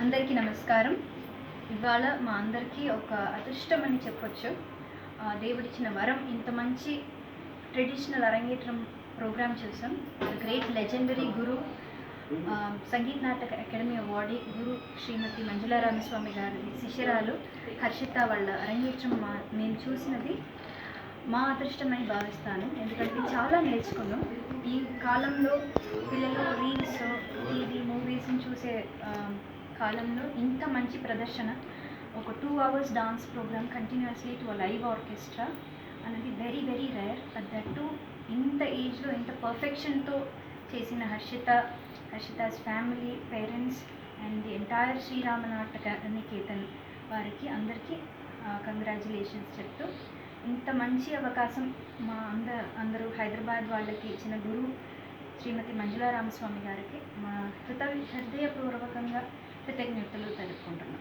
అందరికీ నమస్కారం. ఇవాళ మా అందరికీ ఒక అదృష్టం అని చెప్పొచ్చు. దేవుడిచ్చిన వరం, ఇంత మంచి ట్రెడిషనల్ అరంగేట్రం ప్రోగ్రామ్ చూసాం. గ్రేట్ లెజెండరీ గురు, సంగీత నాటక అకాడమీ అవార్డీ గురు శ్రీమతి మంజులా రామస్వామి గారి శిష్యురాలు హర్షిత వాళ్ళ అరంగేట్రం మేము చూసినది మా అదృష్టమని భావిస్తాను. ఎందుకంటే చాలా నేర్చుకున్నాం. ఈ కాలంలో పిల్లలు రీల్స్, టీవీ, మూవీస్ని చూసే కాలంలో ఇంత మంచి ప్రదర్శన, ఒక 2 hours dance program continuously to live orchestra అనేది very very rare. At that to ఇంత ఏజ్లో ఇంత పర్ఫెక్షన్తో చేసిన Harshita's family, parents and the entire Srirama Nataka Niketan వారికి అందరికీ కంగ్రాచులేషన్స్ చెప్తూ, ఇంత మంచి అవకాశం మా అందరూ హైదరాబాద్ వాళ్ళకి ఇచ్చిన గురు శ్రీమతి మంజులా రామస్వామి గారికి మా హృదయపూర్వకంగా కృతజ్ఞతలు తెలుపుకుంటున్నాం.